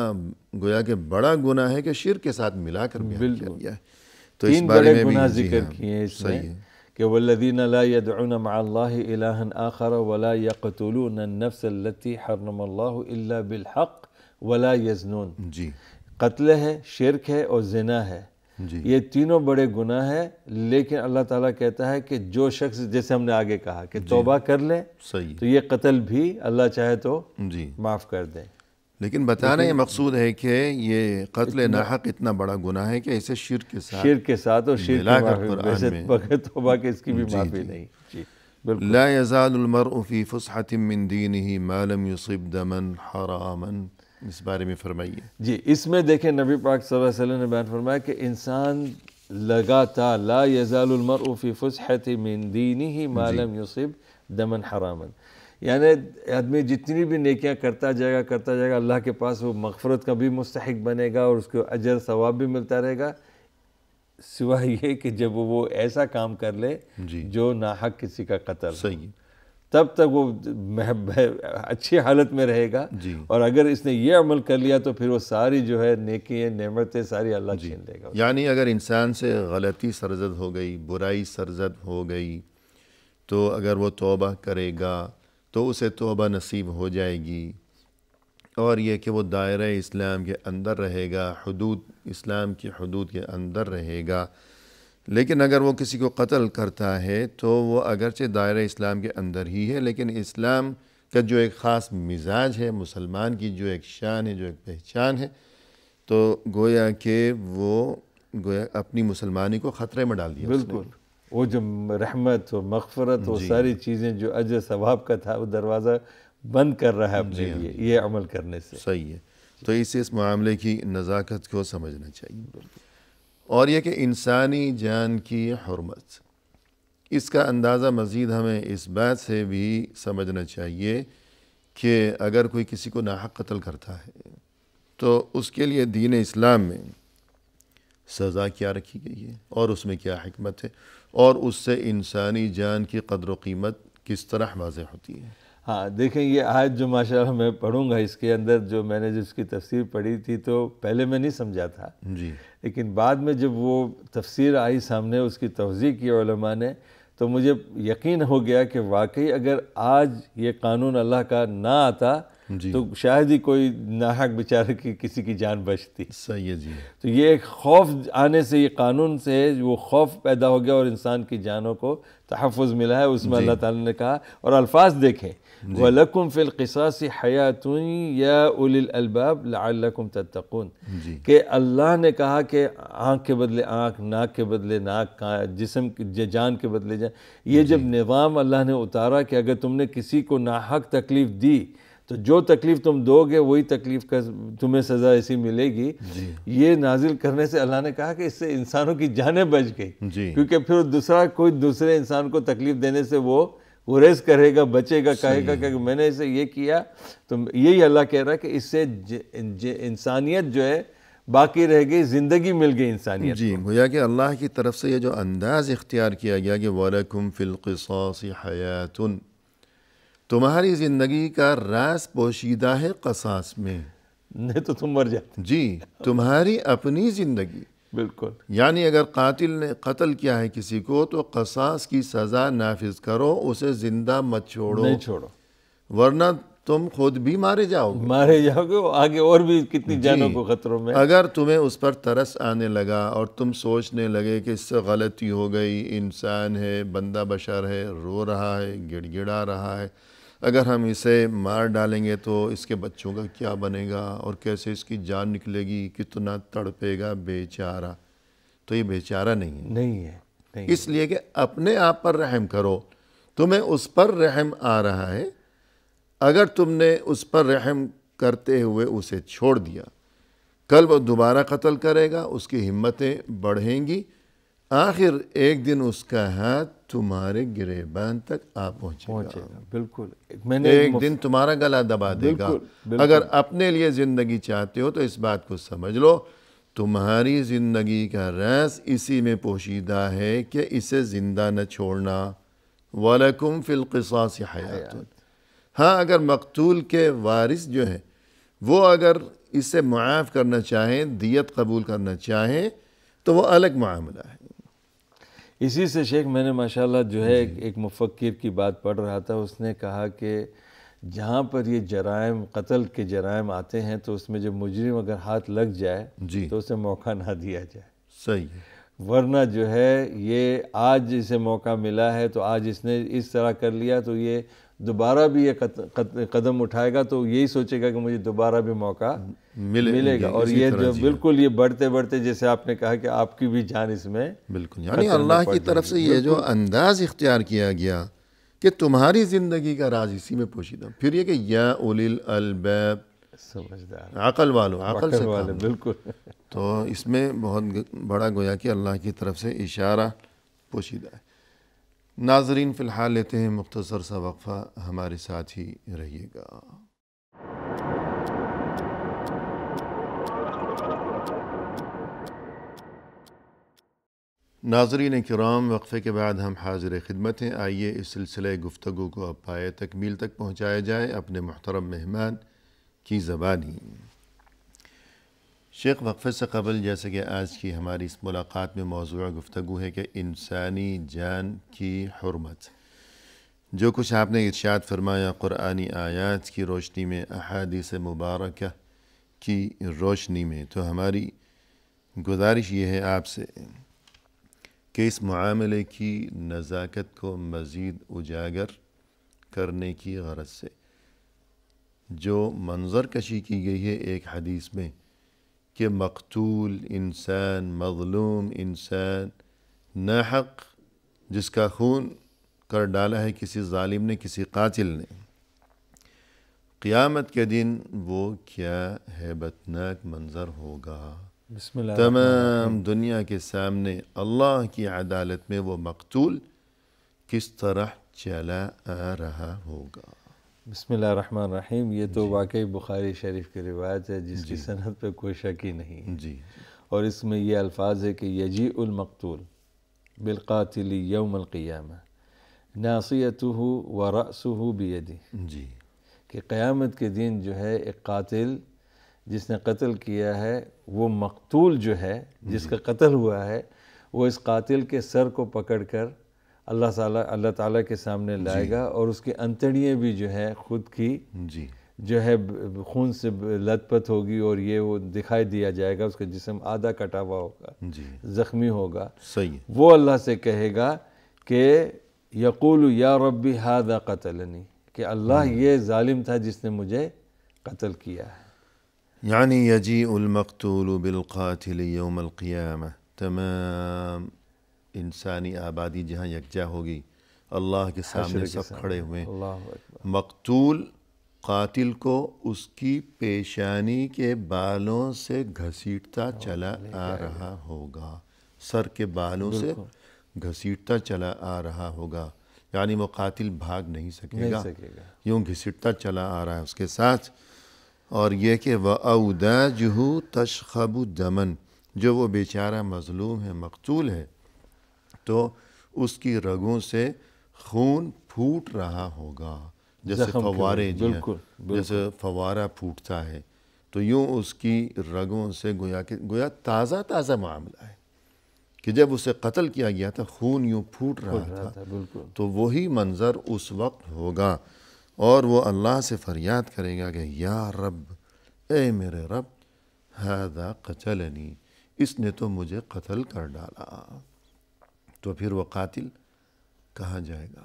گویا کہ بڑا گناہ ہے کہ شرک کے ساتھ ملا کر بیان کیا گیا ہے۔ تو اس بارے میں بھی گناہ ذکر کیے ہیں اس میں کہ والذین لا يدعون مع اللہ الہا آخر ولا يقتلون النفس التي حرم اللہ الا بالحق ولا يزنون۔ جی، قتل ہے، شرک ہے اور زنا ہے، یہ تینوں بڑے گناہ ہیں، لیکن اللہ تعالیٰ کہتا ہے کہ جو شخص، جیسے ہم نے آگے کہا کہ توبہ کر لے تو یہ قتل بھی اللہ چاہے تو معاف کر دیں۔ لیکن بتانا یہ مقصود ہے کہ یہ قتل ناحق اتنا بڑا گناہ ہے کہ اسے شرک کے ساتھ اور شرک کی معافی بغیر توبہ کے اس کی بھی معافی نہیں۔ جی بالکل۔ لا يزال المرء في فسحة من دينه ما لم يصب دما حراما، اس بارے میں فرمائیے۔ جی، اس میں دیکھیں نبی پاک صلی اللہ علیہ وسلم نے بیان فرمایا کہ انسان لگاتار لا يزال المرء في فسحة من دينه ما لم يصب دما حراما، یعنی آدمی جتنی بھی نیکیاں کرتا جائے گا اللہ کے پاس وہ مغفرت کا بھی مستحق بنے گا اور اس کو اجر ثواب بھی ملتا رہے گا، سوائے یہ کہ جب وہ ایسا کام کر لے جو ناحق کسی کا قتل، صحیح، تب تک وہ اچھی حالت میں رہے گا، اور اگر اس نے یہ عمل کر لیا تو پھر وہ ساری جو ہے نیکی نعمتیں ساری اللہ چھین لے گا۔ یعنی اگر انسان سے غلطی سرزد ہو گئی، برائی سرزد ہو گئی، تو اگر وہ توبہ کرے گا تو اسے توبہ نصیب ہو جائے گی، اور یہ کہ وہ دائرہ اسلام کے اندر رہے گا، حدود اسلام کی حدود کے اندر رہے گا۔ لیکن اگر وہ کسی کو قتل کرتا ہے تو وہ اگرچہ دائرہ اسلام کے اندر ہی ہے، لیکن اسلام کا جو ایک خاص مزاج ہے، مسلمان کی جو ایک شان ہے، جو ایک پہچان ہے، تو گویا کہ وہ اپنی مسلمانی کو خطرے میں ڈال دیا۔ بالکل، وہ جو رحمت و مغفرت وہ ساری چیزیں جو اجر ثواب کا تھا وہ دروازہ بند کر رہا ہے اپنے لیے یہ عمل کرنے سے۔ صحیح ہے، تو اس معاملے کی نزاکت کو سمجھنا چاہیے۔ اور یہ کہ انسانی جان کی حرمت، اس کا اندازہ مزید ہمیں اس بات سے بھی سمجھنا چاہیے کہ اگر کوئی کسی کو ناحق قتل کرتا ہے تو اس کے لیے دین اسلام میں سزا کیا رکھی گئی ہے اور اس میں کیا حکمت ہے، اور اس سے انسانی جان کی قدر و قیمت کس طرح واضح ہوتی ہے۔ ہاں دیکھیں، یہ آیت جو ماشاءاللہ میں پڑھوں گا، اس کے اندر جو میں نے جس کی تفسیر پڑھی تھی تو پہلے میں نہیں سمجھا تھا، لیکن بعد میں جب وہ تفسیر آئی سامنے، اس کی توضیح کی علماء نے، تو مجھے یقین ہو گیا کہ واقعی اگر آج یہ قانون اللہ کا نہ آتا تو شاید ہی کوئی ناحق بیچارے کی کسی کی جان بچتی۔ صحیح ہے جی۔ تو یہ ایک خوف آنے سے، یہ قانون سے وہ خوف پیدا ہو گیا اور انسان کی جانوں کو تحفظ ملا ہے۔ اس میں اللہ تعالیٰ نے کہا، اور الفاظ دیکھیں، وَلَكُمْ فِي الْقِصَاصِ حَيَاتٌ يَا أُولِي الْأَلْبَابِ لَعَلَّكُمْ تَتَّقُونَ، کہ اللہ نے کہا کہ آنکھ کے بدلے آنکھ، ناک کے بدلے ناک، جسم جان کے بدلے جان، یہ جب نظام اللہ نے اتارا کہ اگر تم نے کسی کو ناحق تکلیف دی تو جو تکلیف تم دو گے وہی تکلیف کا تمہیں سزا ایسی ملے گی، یہ نازل کرنے سے اللہ نے کہا کہ اس سے انسانوں کی جانیں بچ گئی، کیونکہ پھر کوئی دوسرے انسان کو تکلیف دینے سے وہ گریز کرے گا، بچے گا، کہے گا کہ میں نے اسے یہ کیا۔ تو یہی اللہ کہہ رہا ہے کہ اس سے انسانیت جو ہے باقی رہ گئی، زندگی مل گئی انسانیت۔ جی، گویا کہ اللہ کی طرف سے یہ جو انداز اختیار کیا گیا کہ وَلَكُمْ فِي الْقِصَاصِ حَيَاتٌ، تمہاری زندگی کا راز پوشیدہ ہے قصاص میں، نہیں تو تم مر جاتے۔ جی، تمہاری اپنی زندگی، بالکل، یعنی اگر قاتل نے قتل کیا ہے کسی کو تو قصاص کی سزا نافذ کرو، اسے زندہ مت چھوڑو، نہیں چھوڑو، ورنہ تم خود بھی مارے جاؤ گے، مارے جاؤ گے، آگے اور بھی کتنی جانوں کو خطروں میں۔ اگر تمہیں اس پر ترس آنے لگا اور تم سوچنے لگے کہ اس سے غلطی ہو گئی، انسان ہے، بندہ بشر ہے، رو رہا ہے، گڑ گڑا رہا ہے، اگر ہم اسے مار ڈالیں گے تو اس کے بچوں کا کیا بنے گا اور کیسے اس کی جان نکلے گی، کتنا تڑپے گا بیچارہ، تو یہ بیچارہ نہیں ہے، نہیں ہے، نہیں، اس لیے کہ اپنے آپ پر رحم کرو، تمہیں اس پر رحم آ رہا ہے، اگر تم نے اس پر رحم کرتے ہوئے اسے چھوڑ دیا، کل وہ دوبارہ قتل کرے گا، اس کی ہمتیں بڑھیں گی، آخر ایک دن اس کا ہاتھ تمہارے گریبان تک آ پہنچے گا، بالکل، ایک دن تمہارا گلا دبا دے گا۔ بالکل، اگر اپنے لیے زندگی چاہتے ہو تو اس بات کو سمجھ لو، تمہاری زندگی کا راز اسی میں پوشیدہ ہے کہ اسے زندہ نہ چھوڑنا، وَلَكُمْ فِي الْقِصَاصِ حَيَاتٌ۔ ہاں، اگر مقتول کے وارث جو ہیں وہ اگر اسے معاف کرنا چاہیں، دیت قبول کرنا چاہیں تو وہ الگ معاملہ ہے۔ اسی سے شیخ میں نے ماشاءاللہ جو ہے ایک مفکر کی بات پڑھ رہا تھا، اس نے کہا کہ جہاں پر یہ جرائم، قتل کے جرائم آتے ہیں تو اس میں جب مجرم اگر ہاتھ لگ جائے تو اسے موقع نہ دیا جائے، صحیح ہے، ورنہ جو ہے یہ آج اسے موقع ملا ہے تو آج اس نے اس طرح کر لیا تو یہ دوبارہ بھی یہ قدم اٹھائے گا تو یہی سوچے گا کہ مجھے دوبارہ بھی موقع ملے گا، اور یہ جو بالکل یہ بڑھتے بڑھتے جیسے آپ نے کہا کہ آپ کی بھی جان اس میں بالکل، یعنی اللہ کی طرف سے یہ جو انداز اختیار کیا گیا کہ تمہاری زندگی کا راز اسی میں پوشیدہ، پھر یہ کہ یا اولی الالباب، سمجھدار، عقل والو، عقل سے والے، کام، بالکل، تو اس میں بہت بڑا گویا کہ اللہ کی طرف سے اشارہ پوشیدہ ہے۔ ناظرین، فی الحال لیتے ہیں مختصر سا وقفہ، ہمارے ساتھ ہی رہیے گا۔ ناظرین کرام، وقفے کے بعد ہم حاضر خدمت ہیں، آئیے اس سلسلہ گفتگو کو اب پائے تکمیل تک پہنچایا جائے اپنے محترم مہمان کی زبانی۔ شیخ، وقفے سے قبل جیسے کہ آج کی ہماری اس ملاقات میں موضوع گفتگو ہے کہ انسانی جان کی حرمت، جو کچھ آپ نے ارشاد فرمایا قرآنی آیات کی روشنی میں، احادیث مبارکہ کی روشنی میں، تو ہماری گزارش یہ ہے آپ سے کہ اس معاملے کی نزاکت کو مزید اجاگر کرنے کی غرض سے جو منظر کشی کی گئی ہے ایک حدیث میں کہ مقتول انسان، مظلوم انسان، ناحق جس کا خون کر ڈالا ہے کسی ظالم نے، کسی قاتل نے، قیامت کے دن وہ کیا ہیبتناک منظر ہوگا، بسم اللہ، تمام دنیا کے سامنے اللہ کی عدالت میں وہ مقتول کس طرح چلا آ رہا ہوگا۔ بسم اللہ الرحمن الرحیم، یہ تو واقعی بخاری شریف کی روایت ہے جس کی سند پہ کوئی شک ہی نہیں ہے، جی، اور اس میں یہ الفاظ ہے کہ یجیء المقتول بالقاتل یوم القیامہ ناصیتہ ورأسہ بیدہ، جی، کہ قیامت کے دن جو ہے ایک قاتل جس نے قتل کیا ہے، وہ مقتول جو ہے جس کا قتل ہوا ہے، وہ اس قاتل کے سر کو پکڑ کر اللہ تعالیٰ کے سامنے لائے گا، اور اس کی انتڑیاں بھی جو ہے خود کی جی، جو ہے خون سے لت پت ہوگی، اور یہ وہ دکھائی دیا جائے گا، اس کا جسم آدھا کٹا ہوا ہوگا، جی، زخمی ہوگا، صحیح، وہ اللہ سے کہے گا کہ یقول یا ربی ھذا قتلنی، کہ اللہ یہ ظالم تھا جس نے مجھے قتل کیا ہے۔ یعنی یجیء المقتول بالقاتل یوم القیامہ، تمام انسانی آبادی جہاں یکجا ہوگی، اللہ کے سامنے سب کھڑے ہوئے، اللہ اکبر، مقتول قاتل کو اس کی پیشانی کے بالوں سے گھسیٹتا چلا آ رہا ہوگا، سر کے بالوں سے گھسیٹتا چلا آ رہا ہوگا، یعنی وہ قاتل بھاگ نہیں سکے گا، یوں گھسیٹتا چلا آ رہا ہے، اس کے ساتھ اور یہ کہ وَأَوْدَاجُهُ تَشْخَبُ دَمًا، جو وہ بیچارہ مظلوم ہے، مقتول ہے، تو اس کی رگوں سے خون پھوٹ رہا ہوگا، جیسے فوارے، جیسے فوارہ پھوٹتا ہے، تو یوں اس کی رگوں سے گویا تازہ تازہ معاملہ ہے کہ جب اسے قتل کیا گیا تھا خون یوں پھوٹ رہا تھا، تو وہی منظر اس وقت ہوگا، اور وہ اللہ سے فریاد کرے گا کہ یا رب، اے میرے رب، ھذا قتلنی، اس نے تو مجھے قتل کر ڈالا۔ تو پھر وہ قاتل کہاں جائے گا،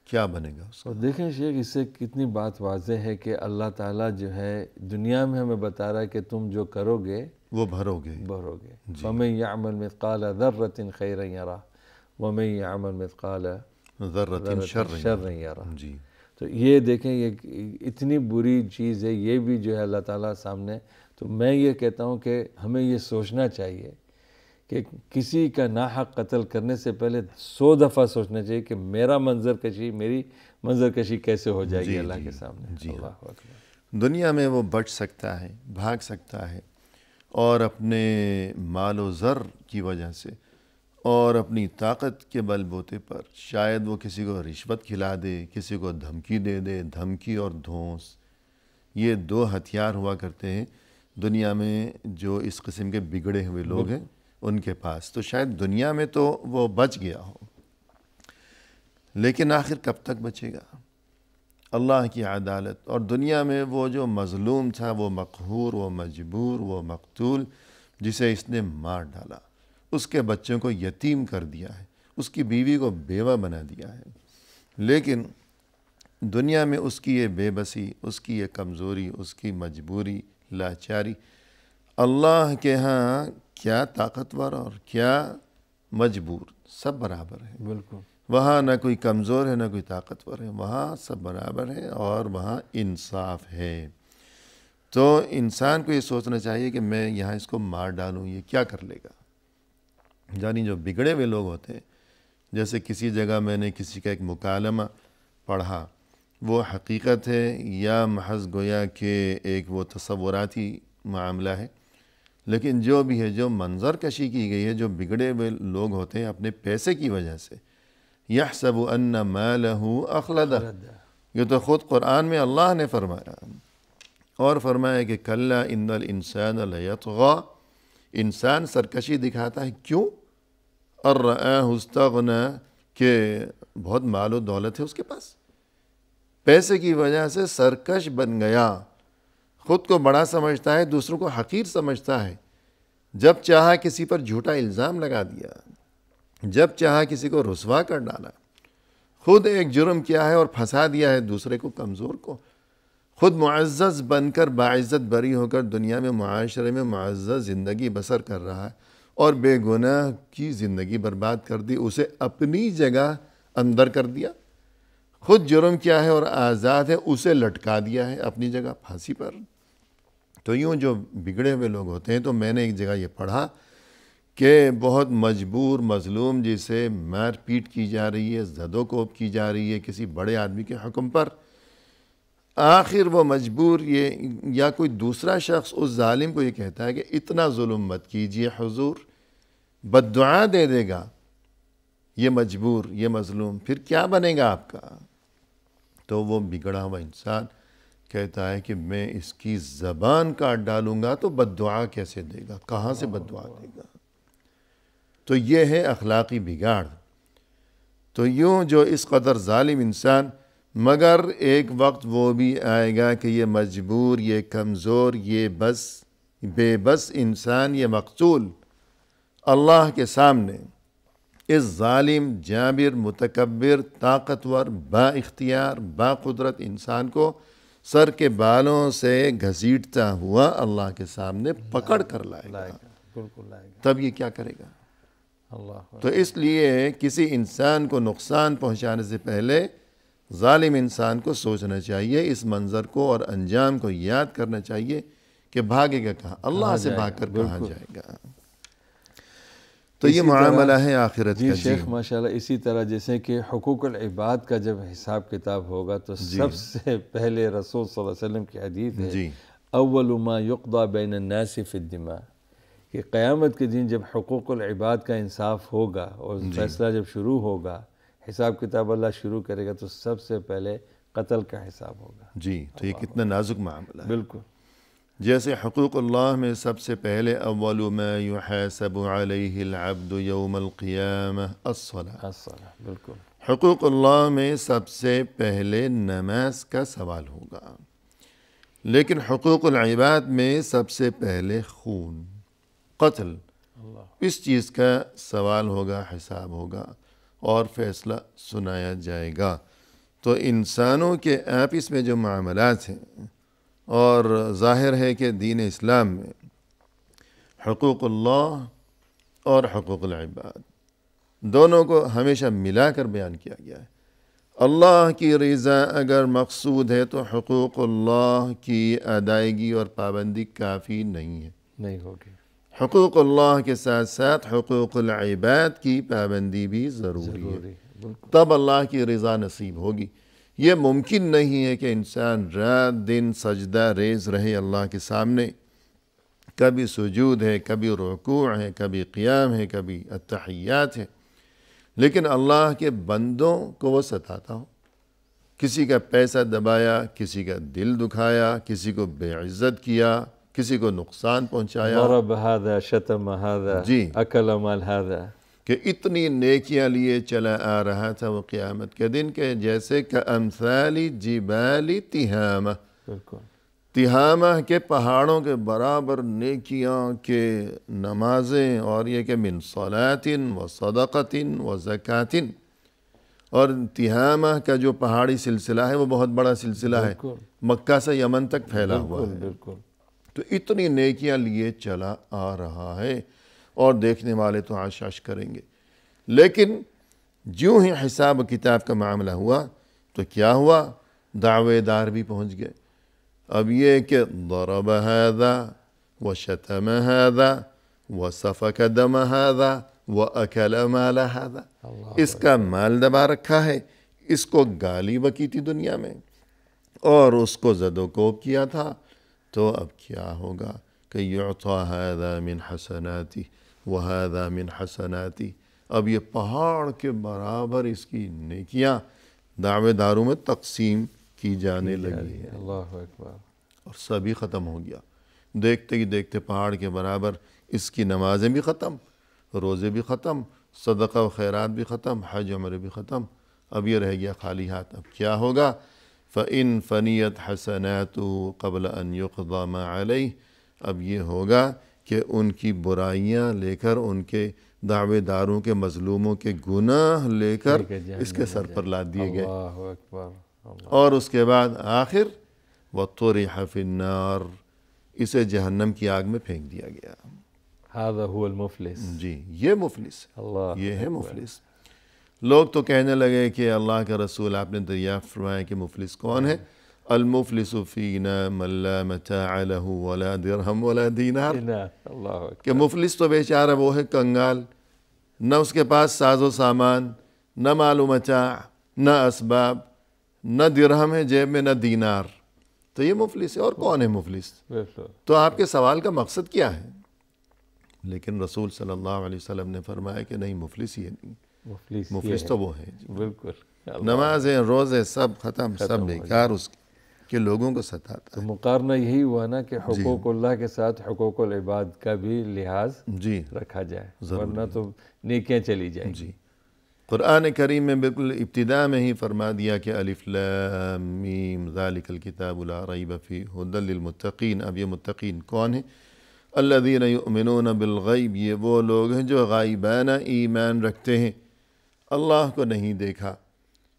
کیا بنے گا اس کا؟ اور دیکھیں شیخ، اس سے کتنی بات واضح ہے کہ اللہ تعالیٰ جو ہے دنیا میں ہمیں بتا رہا ہے کہ تم جو کرو گے وہ بھرو گے۔ فَمَن يَعْمَلْ مِثْقَالَ ذَرَّةٍ خَيْرًا يَرَهُ وَمَن يَعْمَلْ مِثْقَالَ ذرۃ شَرًّا يَرَهُ۔ جی، تو یہ دیکھیں، یہ اتنی بری چیز ہے، یہ بھی جو ہے اللہ تعالیٰ سامنے۔ تو میں یہ کہتا ہوں کہ ہمیں یہ سوچنا چاہیے کہ کسی کا ناحق قتل کرنے سے پہلے 100 دفعہ سوچنا چاہیے کہ میری منظر کشی کیسے ہو جائے گی اللہ کے سامنے۔ اللہ اکبر۔ دنیا میں وہ بچ سکتا ہے، بھاگ سکتا ہے، اور اپنے مال و زر کی وجہ سے اور اپنی طاقت کے بل بوتے پر شاید وہ کسی کو رشوت کھلا دے، کسی کو دھمکی دے دے۔ دھمکی اور دھونس، یہ 2 ہتھیار ہوا کرتے ہیں دنیا میں جو اس قسم کے بگڑے ہوئے لوگ ہیں ان کے پاس۔ تو شاید دنیا میں تو وہ بچ گیا ہو، لیکن آخر کب تک بچے گا؟ اللہ کی عدالت، اور دنیا میں وہ جو مظلوم تھا، وہ مقہور، وہ مجبور، وہ مقتول، جسے اس نے مار ڈالا، اس کے بچوں کو یتیم کر دیا ہے، اس کی بیوی کو بیوہ بنا دیا ہے، لیکن دنیا میں اس کی یہ بے بسی، اس کی یہ کمزوری، اس کی مجبوری، لاچاری، اللہ کے ہاں کیا طاقتور اور کیا مجبور، سب برابر ہے۔ بالکل، وہاں نہ کوئی کمزور ہے نہ کوئی طاقتور ہے، وہاں سب برابر ہے، اور وہاں انصاف ہے۔ تو انسان کو یہ سوچنا چاہیے کہ میں یہاں اس کو مار ڈالوں، یہ کیا کر لے گا؟ یعنی جو بگڑے ہوئے لوگ ہوتے ہیں، جیسے کسی جگہ میں نے کسی کا ایک مکالمہ پڑھا، وہ حقیقت ہے یا محض گویا کہ ایک وہ تصوراتی معاملہ ہے، لیکن جو بھی ہے، جو منظر کشی کی گئی ہے، جو بگڑے ہوئے لوگ ہوتے ہیں اپنے پیسے کی وجہ سے، یحسب ان مالہ اخلدہ، یہ تو خود قرآن میں اللہ نے فرمایا، اور فرمایا کہ کلا ان الانسان لیطغی، انسان سرکشی دکھاتا ہے، کیوں؟ اور رآہ استغنی، کہ بہت مال و دولت ہے اس کے پاس، پیسے کی وجہ سے سرکش بن گیا، خود کو بڑا سمجھتا ہے، دوسروں کو حقیر سمجھتا ہے، جب چاہا کسی پر جھوٹا الزام لگا دیا، جب چاہا کسی کو رسوا کر ڈالا، خود ایک جرم کیا ہے اور پھنسا دیا ہے دوسرے کو، کمزور کو، خود معزز بن کر باعزت بری ہو کر دنیا میں معاشرے میں معزز زندگی بسر کر رہا ہے، اور بے گناہ کی زندگی برباد کر دی، اسے اپنی جگہ اندر کر دیا، خود جرم کیا ہے اور آزاد ہے، اسے لٹکا دیا ہے اپنی جگہ پھانسی پر۔ تو یوں جو بگڑے ہوئے لوگ ہوتے ہیں، تو میں نے ایک جگہ یہ پڑھا کہ بہت مجبور مظلوم جسے مار پیٹ کی جا رہی ہے، زد و کوب کی جا رہی ہے کسی بڑے آدمی کے حکم پر، آخر وہ مجبور یا کوئی دوسرا شخص اس ظالم کو یہ کہتا ہے کہ اتنا ظلم مت کیجئے حضور، بد دعا دے دے گا یہ مجبور، یہ مظلوم، پھر کیا بنے گا آپ کا؟ تو وہ بگڑا ہوا انسان کہتا ہے کہ میں اس کی زبان کاٹ ڈالوں گا تو بد دعا کیسے دے گا، کہاں سے بد دعا دے گا؟ تو یہ ہے اخلاقی بگاڑ۔ تو یوں جو اس قدر ظالم انسان، مگر ایک وقت وہ بھی آئے گا کہ یہ مجبور، یہ کمزور، یہ بے بس انسان، یہ مقتول اللہ کے سامنے اس ظالم، جابر، متکبر، طاقتور، با اختیار، با قدرت انسان کو سر کے بالوں سے گھسیٹتا ہوا اللہ کے سامنے پکڑ کر لائے گا۔ تب یہ کیا کرے گا؟ تو اس لیے کسی انسان کو نقصان پہنچانے سے پہلے ظالم انسان کو سوچنا چاہیے، اس منظر کو اور انجام کو یاد کرنا چاہیے کہ بھاگے گا کہاں، اللہ سے بھاگ کر کہاں جائے گا۔ تو یہ معاملہ ہے آخرت کا۔ جی شیخ ماشاءاللہ، اسی طرح جیسے کہ حقوق العباد کا جب حساب کتاب ہوگا تو سب سے پہلے رسول صلی اللہ علیہ وسلم کی حدیث ہے، اول ما یقضی بین الناس فی الدماء، کہ قیامت کے دن جب حقوق العباد کا انصاف ہوگا اور فیصلہ جب شروع ہوگا، حساب کتاب اللہ شروع کرے گا، تو سب سے پہلے قتل کا حساب ہوگا۔ جی، تو یہ کتنا نازک معاملہ ہے۔ بالکل، جیسے حقوق اللہ میں سب سے پہلے اول ما یحاسب علیہ العبد یوم القیامہ الصلاۃ، بالکل، حقوق اللہ میں سب سے پہلے نماز کا سوال ہوگا، لیکن حقوق العباد میں سب سے پہلے خون، قتل، اس چیز کا سوال ہوگا، حساب ہوگا اور فیصلہ سنایا جائے گا۔ تو انسانوں کے آپس میں جو معاملات ہیں، اور ظاہر ہے کہ دین اسلام میں حقوق اللہ اور حقوق العباد دونوں کو ہمیشہ ملا کر بیان کیا گیا ہے۔ اللہ کی رضا اگر مقصود ہے تو حقوق اللہ کی ادائیگی اور پابندی کافی نہیں ہے، نہیں ہوگی۔ حقوق اللہ کے ساتھ ساتھ حقوق العباد کی پابندی بھی ضروری ہے، تب اللہ کی رضا نصیب ہوگی۔ یہ ممکن نہیں ہے کہ انسان رات دن سجدہ ریز رہے اللہ کے سامنے، کبھی سجود ہے، کبھی رکوع ہے، کبھی قیام ہے، کبھی التحیات ہے، لیکن اللہ کے بندوں کو وہ ستاتا ہو، کسی کا پیسہ دبایا، کسی کا دل دکھایا، کسی کو بے عزت کیا، کسی کو نقصان پہنچایا، ضرب هذا شتم هذا جی، اکل مال هذا، کہ اتنی نیکیاں لیے چلا آ رہا تھا وہ قیامت کے دن کہ جیسے کامثال جبال تہامہ، بالکل، تہامہ کے پہاڑوں کے برابر نیکیاں کے نمازیں، اور یہ کہ من صلاۃ و صدقۃ و زکوٰۃ، اور تہامہ کا جو پہاڑی سلسلہ ہے وہ بہت بڑا سلسلہ ہے، مکہ سے یمن تک پھیلا ہوا ہے، بالکل، تو اتنی نیکیاں لیے چلا آ رہا ہے، اور دیکھنے والے تو عش کریں گے۔ لیکن جوں ہی حساب کتاب کا معاملہ ہوا تو کیا ہوا؟ دعوے دار بھی پہنچ گئے۔ اب یہ کہ ضرب هذا وشتم هذا وسفك دم هذا واكل مال هذا، اس کا مال دبا رکھا ہے، اس کو گالی بکی تھی دنیا میں، اور اس کو زد و کوب کیا تھا، تو اب کیا ہوگا کہ یعطى هذا من حسناتی وهذا من حسناتی، اب یہ پہاڑ کے برابر اس کی نیکیاں دعوے داروں میں تقسیم کی جانے لگی ہے، اللہ اکبر، اور سبھی ختم ہو گیا۔ دیکھتے ہی دیکھتے پہاڑ کے برابر اس کی نمازیں بھی ختم، روزے بھی ختم، صدقہ و خیرات بھی ختم، حج عمرے بھی ختم، اب یہ رہ گیا خالی ہاتھ۔ اب کیا ہوگا؟ فَإِن فَنِيَتْ حَسَنَاتُهُ قَبْلَ أَن يُقْضَى مَا عَلَيْهِ، اب یہ ہوگا کہ ان کی برائیاں لے کر، ان کے دعوے داروں کے مظلوموں کے گناہ لے کر اس کے سر پر لاد دیے گئے، اللہ اکبر، اور اس کے بعد آخر وَطُرِحَ فِي النَّارِ، اسے جہنم کی آگ میں پھینک دیا گیا۔ هذا هو المفلس، جی، یہ مفلس، اللہ، یہ ہے مفلس۔ لوگ تو کہنے لگے کہ اللہ کا رسول آپ نے دریافت فرمایا کہ مفلس کون ہے؟ المفلس فینا من لا متاع له ولا درہم ولا دینار، اللہ اکبر، کہ مفلس تو بیچارہ وہ ہے کنگال، نہ اس کے پاس ساز و سامان، نہ مال و متاع، نہ اسباب، نہ درہم ہے جیب میں، نہ دینار، تو یہ مفلس ہے۔ اور کون ہے مفلس؟ تو آپ کے سوال کا مقصد کیا ہے؟ لیکن رسول صلی اللہ علیہ وسلم نے فرمایا کہ نہیں، مفلس یہ نہیں، مفلس تو وہ ہے بالکل، نمازیں روزے سب ختم، سب بیکار اس کے لوگوں کو ستاتا تو مقارنہ یہی ہوا نا کہ حقوق اللہ کے ساتھ حقوق العباد کا بھی لحاظ جی رکھا جائے، ورنہ تو نیکیاں چلی جائیں۔ جی، قرآن کریم میں بالکل ابتدا میں ہی فرما دیا کہ الف لام میم ذالک الکتاب لا ریب فیہ ھدی للمتقین۔ اب یہ متقین کون ہیں؟ الذین یؤمنون بالغیب، یہ وہ لوگ ہیں جو غائبانہ ایمان رکھتے ہیں، اللہ کو نہیں دیکھا،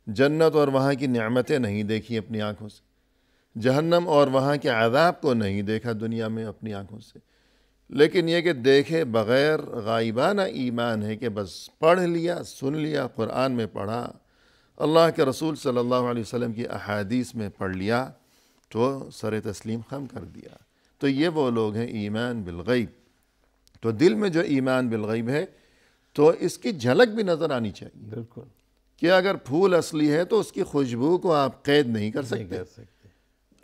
جنت اور وہاں کی نعمتیں نہیں دیکھی اپنی آنکھوں سے، جہنم اور وہاں کے عذاب کو نہیں دیکھا دنیا میں اپنی آنکھوں سے، لیکن یہ کہ دیکھے بغیر غائبانہ ایمان ہے کہ بس پڑھ لیا، سن لیا، قرآن میں پڑھا، اللہ کے رسول صلی اللہ علیہ وسلم کی احادیث میں پڑھ لیا تو سر تسلیم خم کر دیا، تو یہ وہ لوگ ہیں ایمان بالغیب۔ تو دل میں جو ایمان بالغیب ہے تو اس کی جھلک بھی نظر آنی چاہیے، بالکل، کہ اگر پھول اصلی ہے تو اس کی خوشبو کو آپ قید نہیں کر سکتے،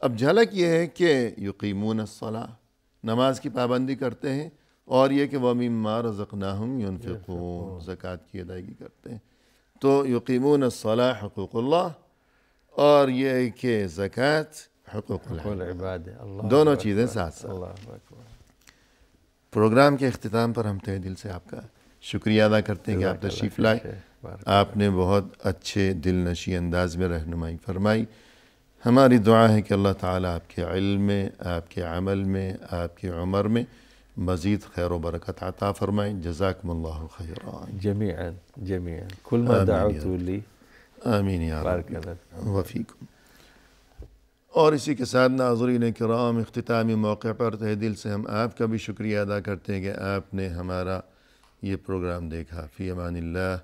اب جھلک یہ ہے کہ یقیمون الصلاۃ، نماز کی پابندی کرتے ہیں، اور یہ کہ وَمِمَّا رَزَقْنَاهُمْ يُنْفِقُونَ، زکوٰۃ کی ادائیگی کرتے ہیں۔ تو یقیمون الصلاۃ حقوق اللہ، اور یہ کہ زکوٰۃ حقوق العباد، دونوں چیزیں ساتھ ساتھ۔ پروگرام کے اختتام پر ہم تہہ دل سے آپ کا شکریہ ادا کرتے ہیں کہ آپ تشریف لائے۔ آپ نے بہت اچھے دل نشیں انداز میں رہنمائی فرمائی۔ ہماری دعا ہے کہ اللہ تعالیٰ آپ کے علم میں، آپ کے عمل میں، آپ کی عمر میں مزید خیر و برکت عطا فرمائیں۔ جزاکم اللہ خیرا جميعا كل ما دعوتوا لي آمین یا رب بارك الله وفیکم۔ اور اسی کے ساتھ ناظرین کرام، اختتامی موقع پر تہ دل سے ہم آپ کا بھی شکریہ ادا کرتے ہیں کہ آپ نے ہمارا یہ پروگرام دیکھا۔ فی امان اللہ،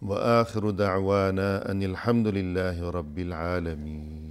وآخر دعوانا ان الحمد للہ رب العالمین۔